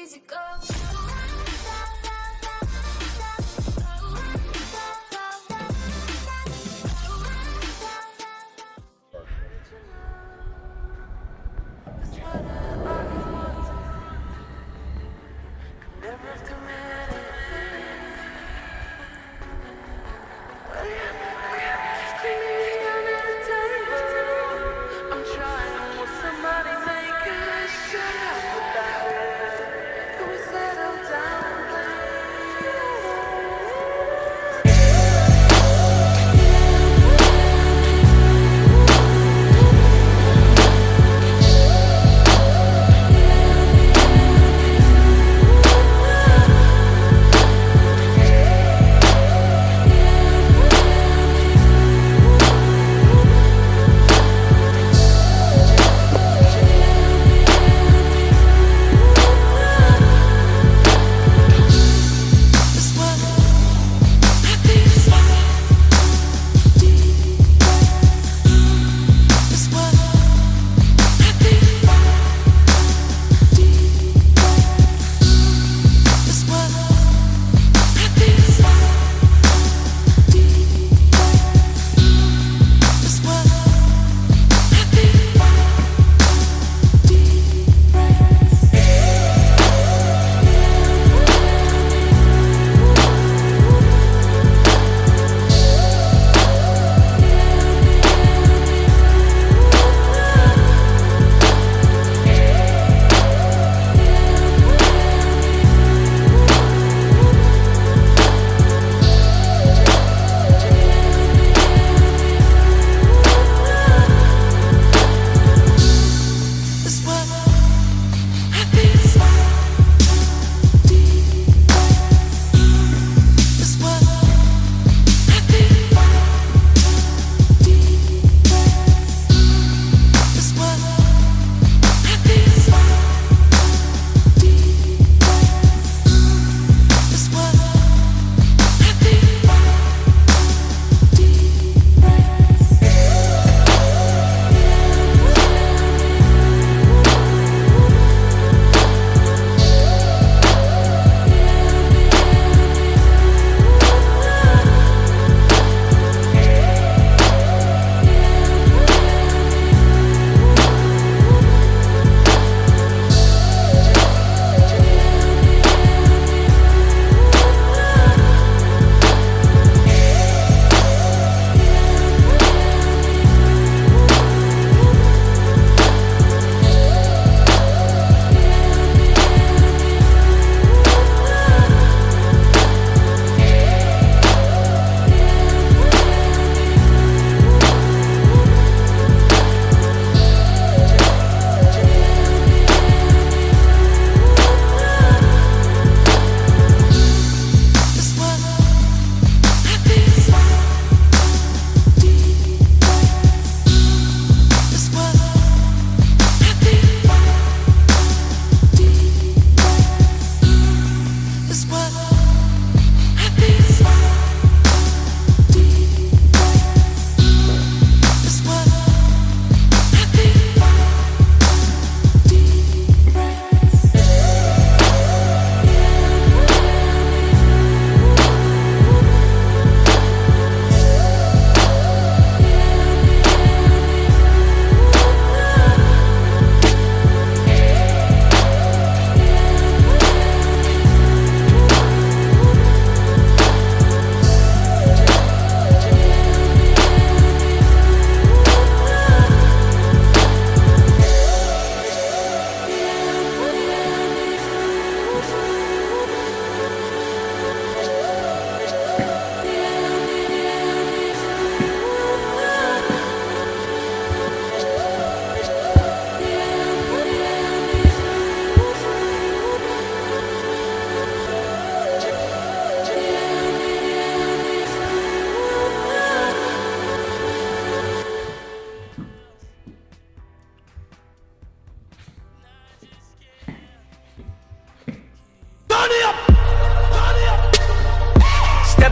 easy go.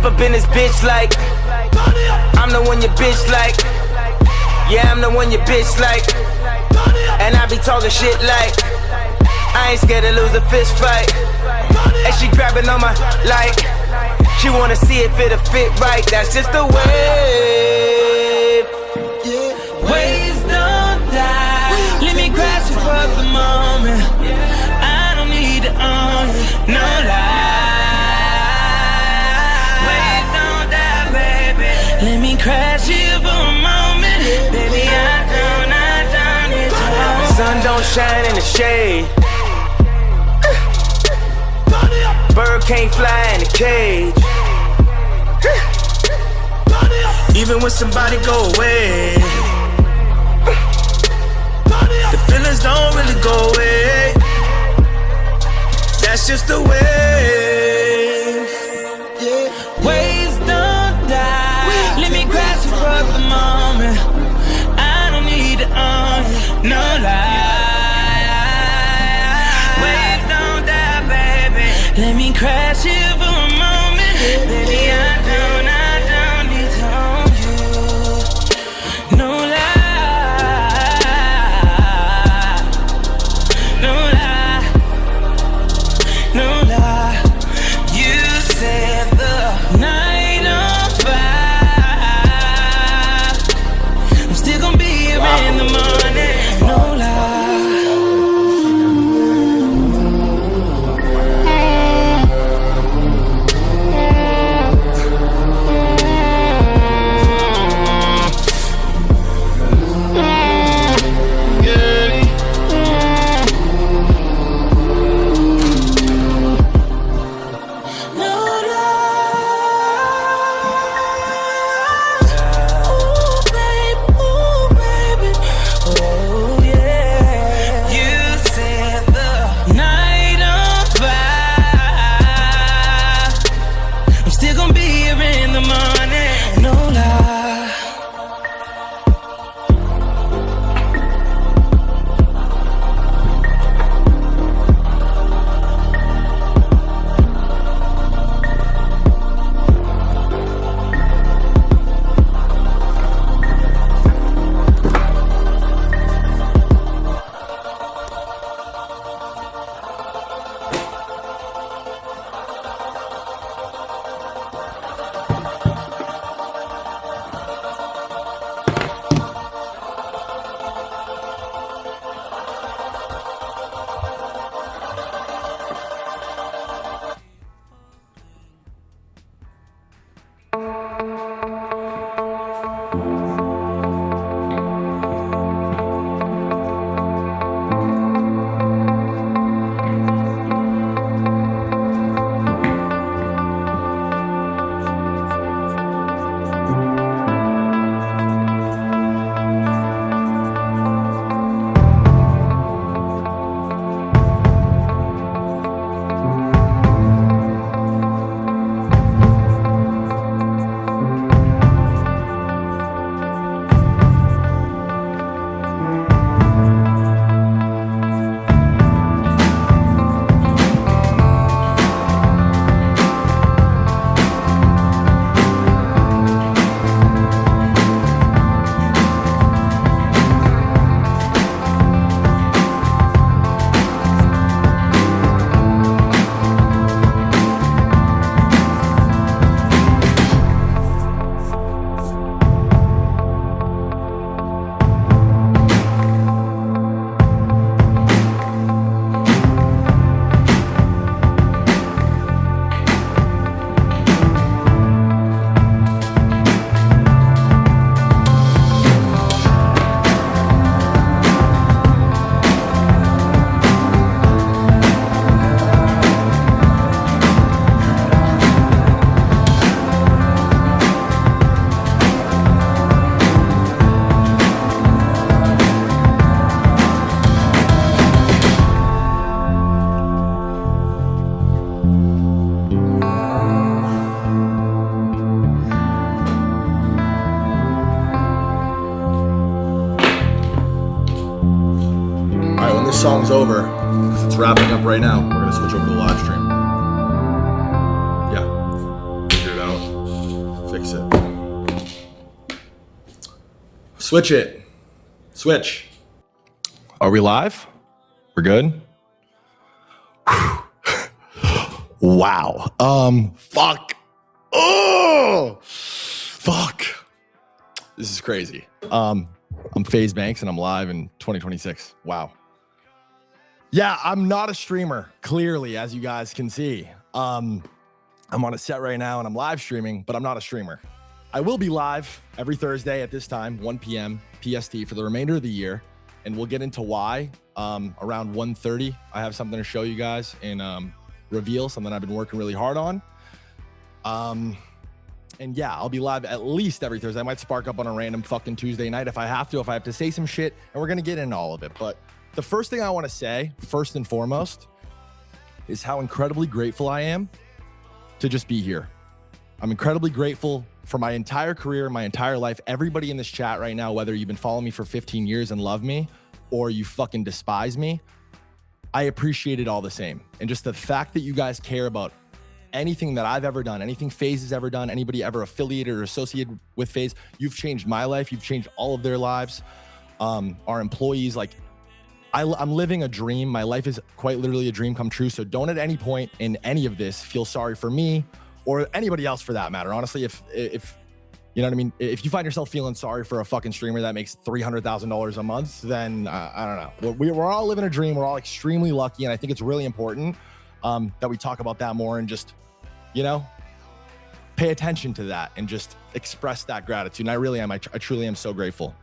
up in this bitch like I'm the one your bitch like. Yeah, I'm the one your bitch like. And I be talking shit like I ain't scared to lose a fist fight. And she grabbing on my like, she wanna see if it'll fit right. That's just the way. Waves don't die. Let me grasp it for the moment. I don't need to own you, no lie. Waves don't die, baby. Let me crash here for a moment. Baby, I don't need to. The sun don't shine in the shade. Bird can't fly in a cage. Even when somebody go away, the feelings don't really go away. That's just the way. Waves don't die. Let me grasp it for the moment. I don't need to own you, no lie. Waves don't die, baby. Let me crash here for a moment. Baby, I don't need to own you, no lie. No lie, no lie. You set the night on fire. I'm still gonna be here in the morning, no lie. this song's over, because it's wrapping up right now, we're going to switch over to the live stream. Yeah. Figure it out. Fix it. Switch it. Switch. Are we live? We're good? Wow. Fuck. Oh, fuck. This is crazy. I'm FaZe Banks and I'm live in 2026. Wow. Yeah, I'm not a streamer, clearly, as you guys can see. I'm on a set right now and I'm live streaming, but I'm not a streamer. I will be live every Thursday at this time, 1 p.m. PST for the remainder of the year. And we'll get into why around 1:30. I have something to show you guys and reveal something I've been working really hard on. And yeah, I'll be live at least every Thursday. I might spark up on a random fucking Tuesday night if I have to say some shit, and we're going to get into all of it. But the first thing I want to say, first and foremost, is how incredibly grateful I am to just be here. I'm incredibly grateful for my entire career, my entire life, everybody in this chat right now, whether you've been following me for 15 years and love me or you fucking despise me, I appreciate it all the same. And just the fact that you guys care about anything that I've ever done, anything FaZe has ever done, anybody ever affiliated or associated with FaZe, you've changed my life. You've changed all of their lives. Our employees, like I'm living a dream. My life is quite literally a dream come true. So don't at any point in any of this feel sorry for me or anybody else for that matter. Honestly, if you know what I mean, if you find yourself feeling sorry for a fucking streamer that makes $300,000 a month, then I don't know. We're all living a dream. We're all extremely lucky. And I think it's really important that we talk about that more and just, you know, pay attention to that and just express that gratitude. And I really am. I truly am so grateful.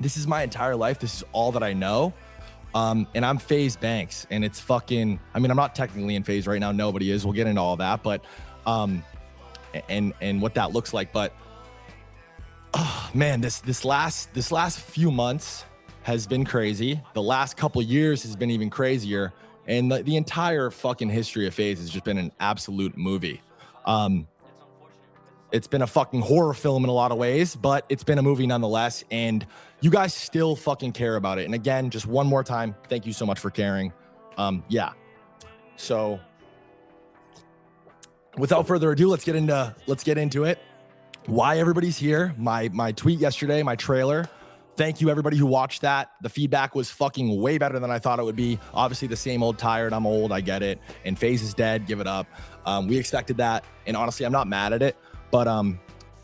This is my entire life. This is all that I know. And I'm FaZe Banks, and it's fucking, I mean, I'm not technically in FaZe right now. Nobody is. We'll get into all that, but, and what that looks like. But, oh man, this last few months has been crazy. The last couple years has been even crazier. And the entire fucking history of FaZe has just been an absolute movie. It's been a fucking horror film in a lot of ways, but it's been a movie nonetheless. And you guys still fucking care about it. And again, just one more time, thank you so much for caring. Yeah. So without further ado, let's get into it. Why everybody's here. My tweet yesterday, my trailer. Thank you everybody who watched that. The feedback was fucking way better than I thought it would be. Obviously the same old tired, I'm old, I get it. And FaZe is dead, give it up. We expected that. And honestly, I'm not mad at it. But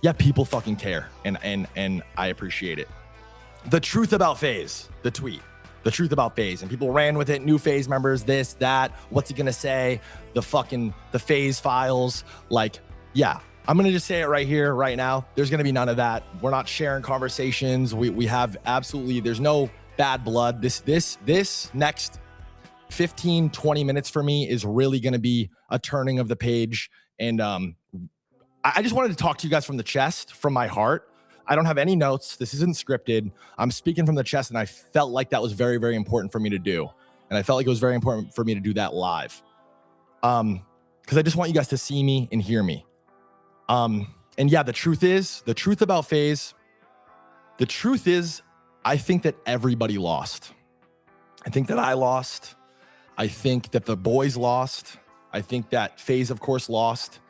yeah, people fucking care, and I appreciate it. The truth about FaZe, the tweet, the truth about FaZe, and people ran with it. New FaZe members, this, that. What's he gonna say? The FaZe files. Like, yeah, I'm gonna just say it right here, right now. There's gonna be none of that. We're not sharing conversations. We have absolutely. There's no bad blood. This next 15, 20 minutes for me is really gonna be a turning of the page, and I just wanted to talk to you guys from the chest, from my heart. I don't have any notes. This isn't scripted. I'm speaking from the chest, and I felt like that was very, very important for me to do. And I felt like it was very important for me to do that live. Because I just want you guys to see me and hear me. And yeah, the truth about FaZe, the truth is, I think that everybody lost. I think that I lost. I think that the boys lost. I think that FaZe, of course, lost.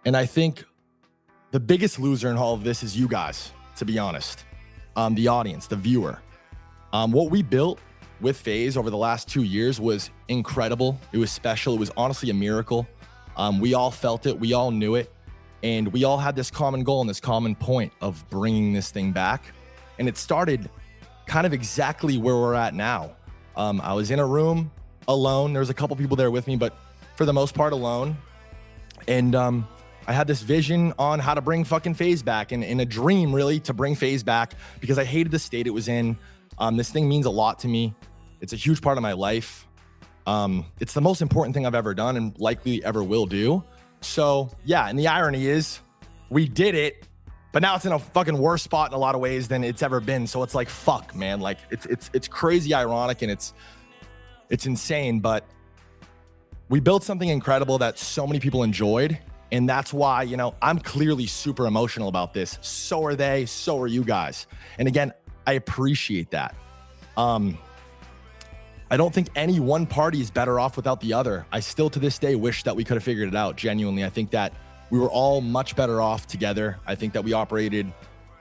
And I think the biggest loser in all of this is you guys, to be honest. The audience, the viewer. What we built with FaZe over the last 2 years was incredible. It was special. It was honestly a miracle. We all felt it. We all knew it. And we all had this common goal and this common point of bringing this thing back. And it started kind of exactly where we're at now. I was in a room alone. There was a couple people there with me, but for the most part alone. And I had this vision on how to bring fucking FaZe back, and in a dream really to bring FaZe back because I hated the state it was in. This thing means a lot to me. It's a huge part of my life. It's the most important thing I've ever done and likely ever will do. So yeah, and the irony is we did it, but now it's in a fucking worse spot in a lot of ways than it's ever been. So it's like, fuck, man, like it's crazy ironic and it's insane, but we built something incredible that so many people enjoyed. And that's why, you know, I'm clearly super emotional about this. So are they, so are you guys. And again, I appreciate that. I don't think any one party is better off without the other. I still to this day wish that we could have figured it out. Genuinely, I think that we were all much better off together. I think that we operated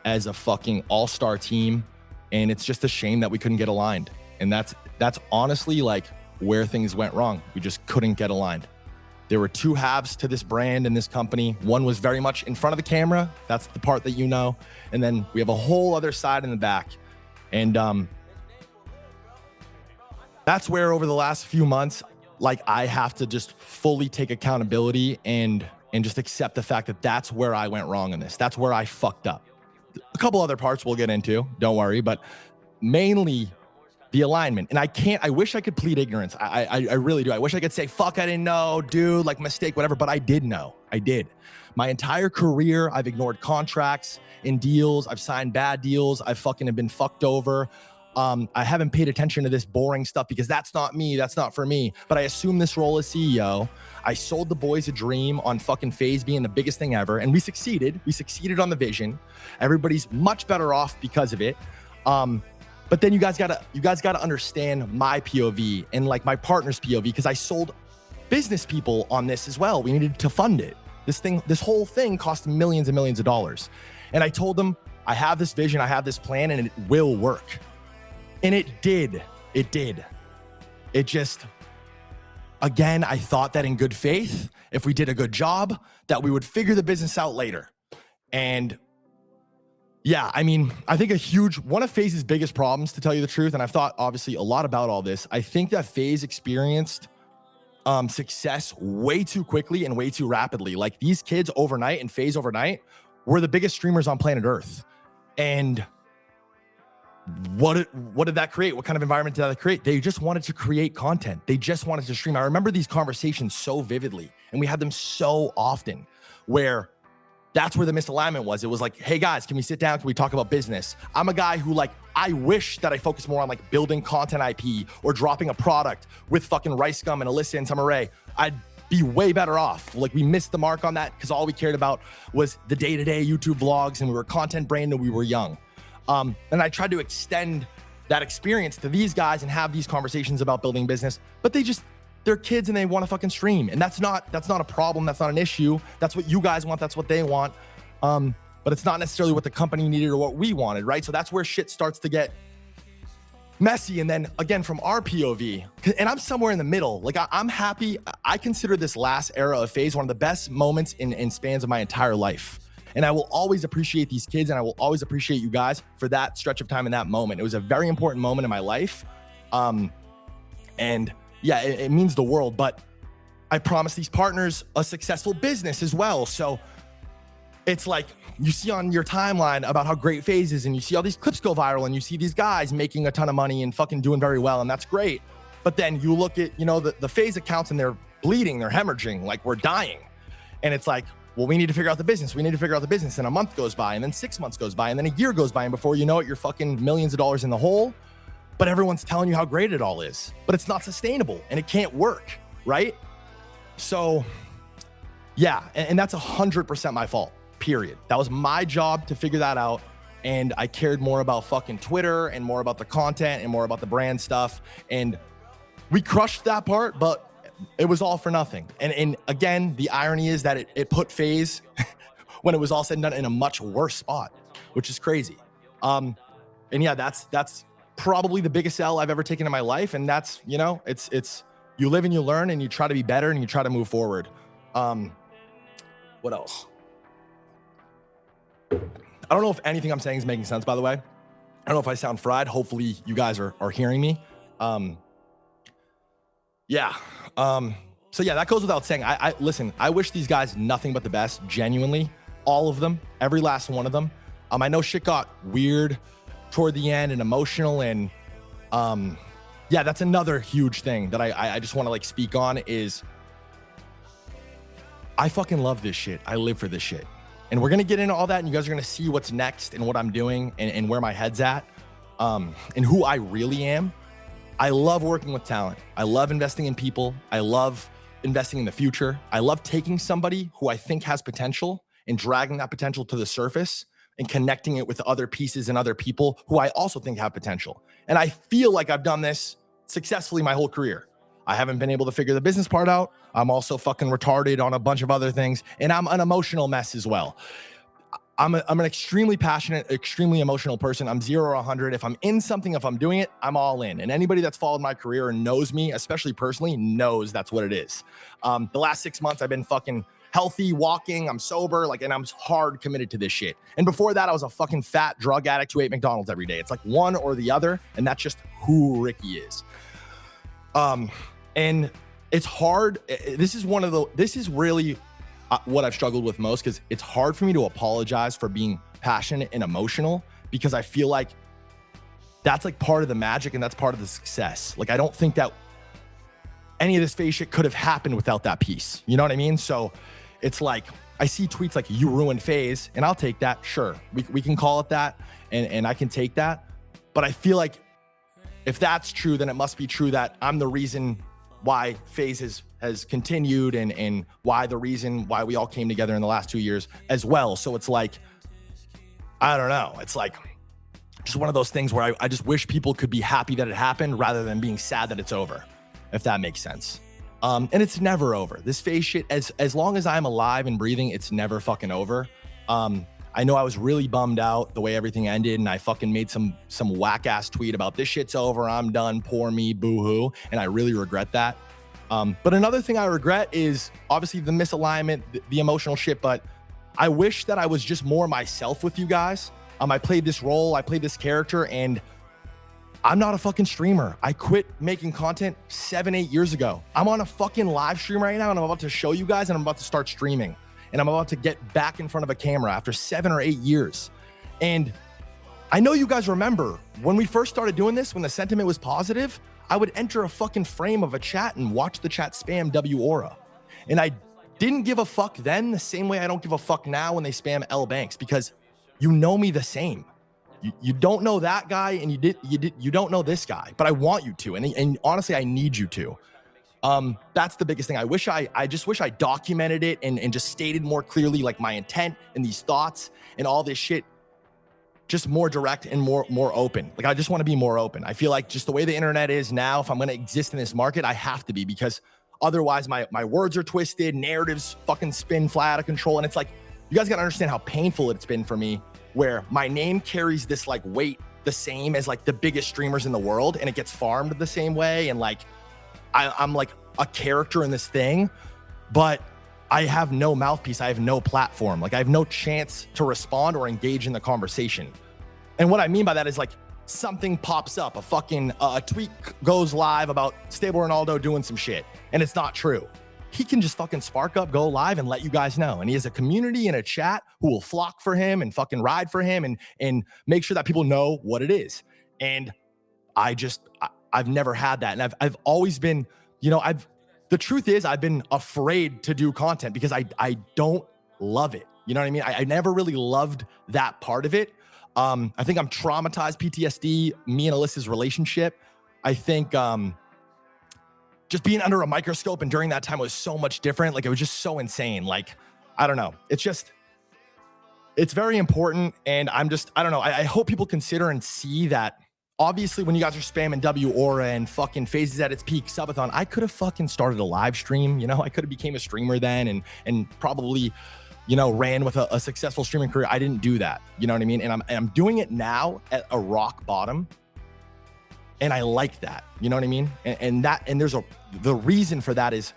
as a fucking all-star team, and it's just a shame that we couldn't get aligned. And that's honestly like where things went wrong. We just couldn't get aligned. There were two halves to this brand and this company. One was very much in front of the camera. That's the part that you know. And then we have a whole other side in the back. And that's where over the last few months, like I have to just fully take accountability and just accept the fact that that's where I went wrong in this. That's where I fucked up. A couple other parts we'll get into, don't worry, but mainly the alignment. And I wish I could plead ignorance. I really do. I wish I could say, fuck, I didn't know, dude, like mistake, whatever, but I did know. I did. My entire career, I've ignored contracts and deals. I've signed bad deals. I've fucking been fucked over. I haven't paid attention to this boring stuff because that's not me. That's not for me. But I assume this role as CEO. I sold the boys a dream on fucking FaZe being the biggest thing ever. And we succeeded. We succeeded on the vision. Everybody's much better off because of it. But then you guys gotta understand my POV and like my partner's POV, because I sold business people on this as well. We needed to fund it. This whole thing cost millions and millions of dollars. And I told them, I have this vision, I have this plan, and it will work. And it did. It did. It just, again, I thought that in good faith, if we did a good job, that we would figure the business out later. And yeah, I mean, I think one of FaZe's biggest problems, to tell you the truth, and I've thought obviously a lot about all this, I think that FaZe experienced success way too quickly and way too rapidly. Like these kids overnight and FaZe overnight were the biggest streamers on planet Earth. And what did that create? What kind of environment did that create? They just wanted to create content. They just wanted to stream. I remember these conversations so vividly, and we had them so often, where that's where the misalignment was. It was like, hey guys, can we sit down? Can we talk about business? I'm a guy who like, I wish that I focus more on like building content IP or dropping a product with fucking Rice Gum and Alyssa and Summer. I'd be way better off. Like we missed the mark on that because all we cared about was the day-to-day YouTube vlogs, and we were content brand and we were young. And I tried to extend that experience to these guys and have these conversations about building business, but they're kids and they want to fucking stream. And that's not a problem. That's not an issue. That's what you guys want. That's what they want. But it's not necessarily what the company needed or what we wanted, right? So that's where shit starts to get messy. And then again, from our POV, and I'm somewhere in the middle. Like I'm happy. I consider this last era of FaZe one of the best moments in spans of my entire life. And I will always appreciate these kids, and I will always appreciate you guys for that stretch of time in that moment. It was a very important moment in my life. And yeah, it means the world, but I promised these partners a successful business as well. So it's like you see on your timeline about how great FaZe is, and you see all these clips go viral, and you see these guys making a ton of money and fucking doing very well, and that's great. But then you look at, the FaZe accounts, and they're bleeding, they're hemorrhaging, like we're dying. And it's like, well, we need to figure out the business. We need to figure out the business. And a month goes by, and then 6 months goes by, and then a year goes by. And before you know it, you're fucking millions of dollars in the hole, but everyone's telling you how great it all is, but it's not sustainable and it can't work, right? So yeah, and that's 100% my fault, period. That was my job to figure that out. And I cared more about fucking Twitter and more about the content and more about the brand stuff. And we crushed that part, but it was all for nothing. And again, the irony is that it put FaZe, when it was all said and done, in a much worse spot, which is crazy. And yeah, that's probably the biggest L I've ever taken in my life. And that's, it's you live and you learn, and you try to be better, and you try to move forward. What else? I don't know if anything I'm saying is making sense, by the way. I don't know if I sound fried. Hopefully you guys are hearing me. Yeah. So yeah, that goes without saying. Listen, I wish these guys nothing but the best, genuinely, all of them, every last one of them. I know shit got weird toward the end and emotional, and yeah, that's another huge thing that I just want to like speak on is I fucking love this shit. I live for this shit. And we're going to get into all that, and you guys are going to see what's next and what I'm doing and where my head's at, and who I really am. I love working with talent. I love investing in people. I love investing in the future. I love taking somebody who I think has potential and dragging that potential to the surface and connecting it with other pieces and other people who I also think have potential. And I feel like I've done this successfully my whole career. I haven't been able to figure the business part out. I'm also fucking retarded on a bunch of other things, and I'm an emotional mess as well. I'm an extremely passionate, extremely emotional person. I'm 0 or 100. If I'm in something, if I'm doing it, I'm all in. And anybody that's followed my career and knows me, especially personally, knows that's what it is. The last 6 months, I've been fucking healthy, walking, I'm sober, like, and I'm hard committed to this shit. And before that, I was a fucking fat drug addict who ate McDonald's every day. It's like one or the other, and that's just who Ricky is. And it's hard. This is really what I've struggled with most, because it's hard for me to apologize for being passionate and emotional, because I feel like that's like part of the magic and that's part of the success. Like, I don't think that any of this FaZe shit could have happened without that piece. You know what I mean? So it's like, I see tweets like, you ruined FaZe, and I'll take that. Sure, we can call it that, and I can take that. But I feel like if that's true, then it must be true that I'm the reason why FaZe has continued, and why the reason why we all came together in the last 2 years as well. So it's like, I don't know. It's like just one of those things where I just wish people could be happy that it happened rather than being sad that it's over, if that makes sense. And it's never over. This FaZe shit, as long as I'm alive and breathing, it's never fucking over. I know I was really bummed out the way everything ended, and I fucking made some whack ass tweet about this shit's over, I'm done, poor me, boo-hoo, and I really regret that. But another thing I regret is obviously the misalignment, the emotional shit, but I wish that I was just more myself with you guys. I played this role, I played this character, and I'm not a fucking streamer. I quit making content 7-8 years ago. I'm on a fucking live stream right now, and I'm about to show you guys, and I'm about to start streaming. And I'm about to get back in front of a camera after 7 or 8 years. And I know you guys remember when we first started doing this, when the sentiment was positive, I would enter a fucking frame of a chat and watch the chat spam W Aura. And I didn't give a fuck then the same way I don't give a fuck now when they spam L Banks, because you know me the same. You don't know that guy, and you don't know this guy, but I want you to. And honestly, I need you to. That's the biggest thing. I just wish I documented it and just stated more clearly, like, my intent and these thoughts and all this shit, just more direct and more open. Like, I just want to be more open. I feel like just the way the internet is now, if I'm going to exist in this market, I have to be, because otherwise my words are twisted, narratives fucking spin fly out of control. And it's like, you guys got to understand how painful it's been for me, where my name carries this like weight the same as like the biggest streamers in the world, and it gets farmed the same way. And like, I'm like a character in this thing, but I have no mouthpiece. I have no platform. Like, I have no chance to respond or engage in the conversation. And what I mean by that is, like, something pops up, a fucking a tweet goes live about Stable Ronaldo doing some shit, and it's not true. He can just fucking spark up, go live, and let you guys know. And he has a community and a chat who will flock for him and fucking ride for him and make sure that people know what it is. And I've never had that. And I've always been, you know, the truth is I've been afraid to do content because I don't love it. You know what I mean? I never really loved that part of it. I think I'm traumatized, PTSD, me and Alyssa's relationship. I think just being under a microscope and during that time was so much different. Like, it was just so insane. Like, I don't know. It's very important. And I don't know. I hope people consider and see that. Obviously, when you guys are spamming W Aura and fucking FaZe at its peak, subathon, I could have fucking started a live stream. You know, I could have became a streamer then and probably, you know, ran with a successful streaming career. I didn't do that. You know what I mean? And I'm doing it now at a rock bottom. And I like that. You know what I mean? And the reason for that is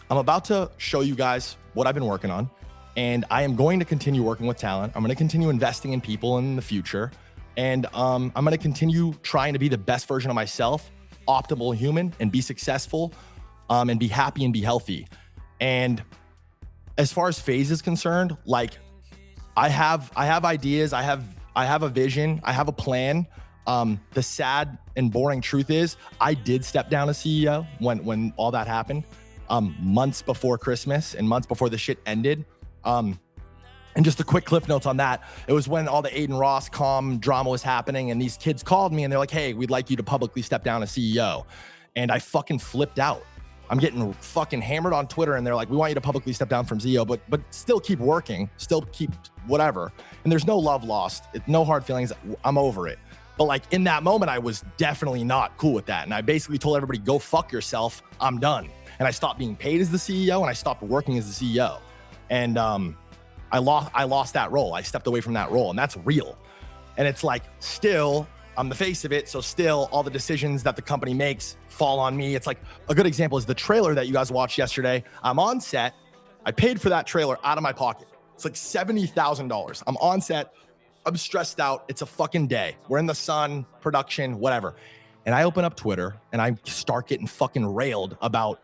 I'm about to show you guys what I've been working on. And I am going to continue working with talent. I'm going to continue investing in people in the future. And I'm going to continue trying to be the best version of myself, optimal human, and be successful, and be happy and be healthy. And as far as FaZe is concerned, like, I have ideas, I have a vision, I have a plan. The sad and boring truth is I did step down as CEO when all that happened, months before Christmas and months before the shit ended. And just a quick cliff notes on that. It was when all the Aiden Ross drama was happening, and these kids called me and they're like, hey, we'd like you to publicly step down as CEO. And I fucking flipped out. I'm getting fucking hammered on Twitter, and they're like, we want you to publicly step down from CEO, but still keep working, still keep whatever. And there's no love lost, no hard feelings. I'm over it. But like, in that moment, I was definitely not cool with that. And I basically told everybody, go fuck yourself. I'm done. And I stopped being paid as the CEO, and I stopped working as the CEO. And I lost that role. I stepped away from that role, and that's real. And it's like, still, I'm the face of it. So still all the decisions that the company makes fall on me. It's like a good example is the trailer that you guys watched yesterday. I'm on set. I paid for that trailer out of my pocket. It's like $70,000. I'm on set. I'm stressed out. It's a fucking day. We're in the sun, production, whatever. And I open up Twitter and I start getting fucking railed about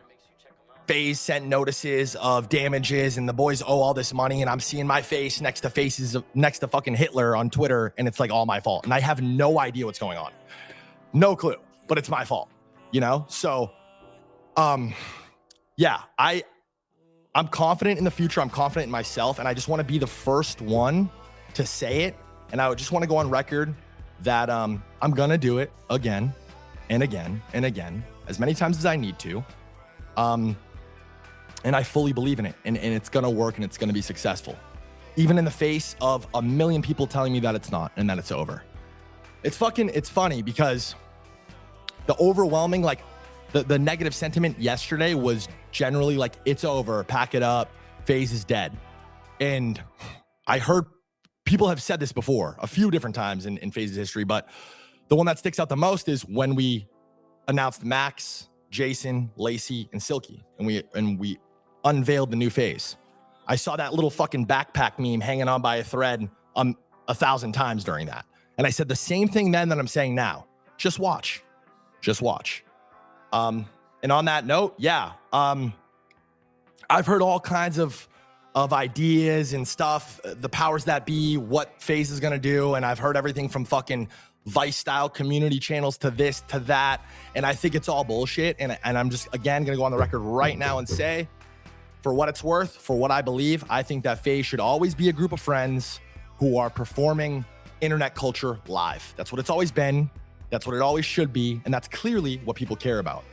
FaZe sent notices of damages and the boys owe all this money. And I'm seeing my face next to fucking Hitler on Twitter. And it's like all my fault. And I have no idea what's going on. No clue, but it's my fault, you know? So, yeah, I'm confident in the future. I'm confident in myself. And I just want to be the first one to say it. And I would just want to go on record that I'm going to do it again and again and again, as many times as I need to. And I fully believe in it. And it's going to work and it's going to be successful. Even in the face of a million people telling me that it's not and that it's over. It's funny because the overwhelming, like the negative sentiment yesterday was generally like, it's over, pack it up, FaZe is dead. And I heard people have said this before a few different times in FaZe's history, but the one that sticks out the most is when we announced Max, Jason, Lacey, and Silky, and we unveiled the new FaZe. I saw that little fucking backpack meme hanging on by a thread 1,000 times during that. And I said the same thing then that I'm saying now. Just watch. Just watch. And on that note, yeah, I've heard all kinds of ideas and stuff, the powers that be, what FaZe is going to do. And I've heard everything from fucking Vice style community channels to this, to that. And I think it's all bullshit. And I'm just, again, going to go on the record right now and say, for what it's worth, for what I believe, I think that FaZe should always be a group of friends who are performing internet culture live. That's what it's always been. That's what it always should be. And that's clearly what people care about.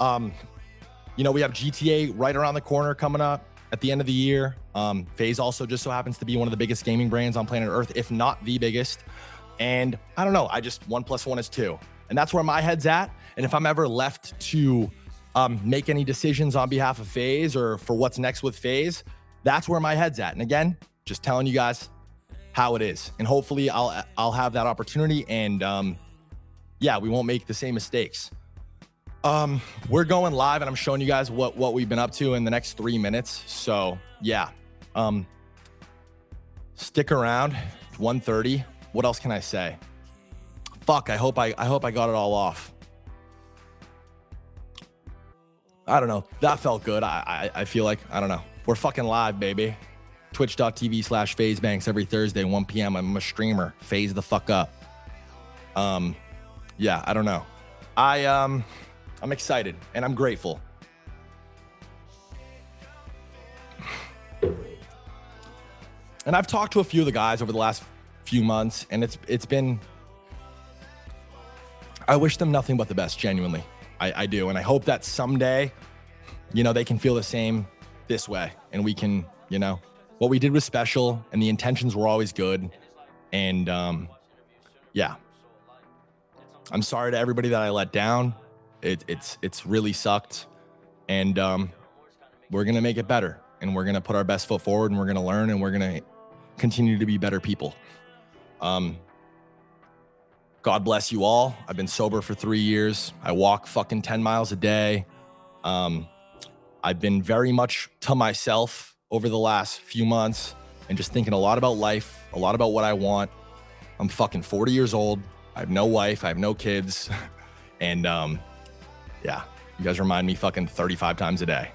You know, we have GTA right around the corner coming up at the end of the year. FaZe also just so happens to be one of the biggest gaming brands on planet Earth, if not the biggest. And I don't know, 1 + 1 is 2. And that's where my head's at. And if I'm ever left to make any decisions on behalf of FaZe or for what's next with FaZe, that's where my head's at. And again, just telling you guys how it is. And hopefully I'll have that opportunity. And yeah, we won't make the same mistakes. We're going live and I'm showing you guys what we've been up to in the next 3 minutes. So yeah, stick around. 1:30. What else can I say? Fuck, I hope I got it all off. I don't know. That felt good. I feel like, I don't know. We're fucking live, baby. Twitch.tv/FaZe Banks every Thursday, 1 p.m. I'm a streamer. FaZe the fuck up. Yeah, I don't know. I'm excited and I'm grateful. And I've talked to a few of the guys over the last few months, and it's been, I wish them nothing but the best, genuinely. I do. And I hope that someday, you know, they can feel the same this way. And we can, you know, what we did was special and the intentions were always good. And yeah, I'm sorry to everybody that I let down. It's really sucked. And we're going to make it better. And we're going to put our best foot forward and we're going to learn and we're going to continue to be better people. God bless you all. I've been sober for 3 years. I walk fucking 10 miles a day. I've been very much to myself over the last few months and just thinking a lot about life, a lot about what I want. I'm fucking 40 years old. I have no wife. I have no kids. And yeah, you guys remind me fucking 35 times a day.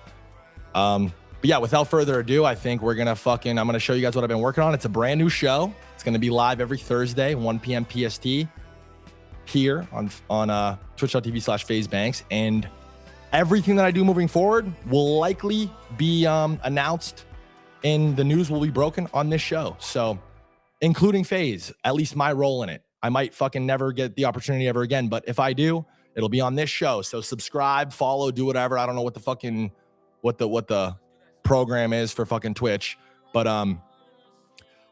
But yeah, without further ado, I think we're going to I'm going to show you guys what I've been working on. It's a brand new show. It's going to be live every Thursday, 1 p.m. PST. Here on twitch.tv/FaZe Banks, and everything that I do moving forward will likely be announced and the news will be broken on this show. So including FaZe, at least my role in it. I might fucking never get the opportunity ever again, but if I do, it'll be on this show. So subscribe, follow, do whatever. I don't know what the fucking what the program is for fucking Twitch, but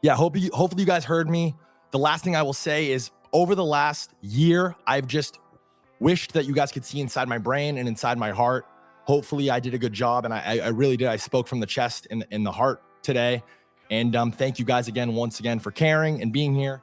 yeah, hopefully you guys heard me. The last thing I will say is, over the last year, I've just wished that you guys could see inside my brain and inside my heart. Hopefully I did a good job, and I really did. I spoke from the chest and the heart today. And thank you guys again, once again, for caring and being here.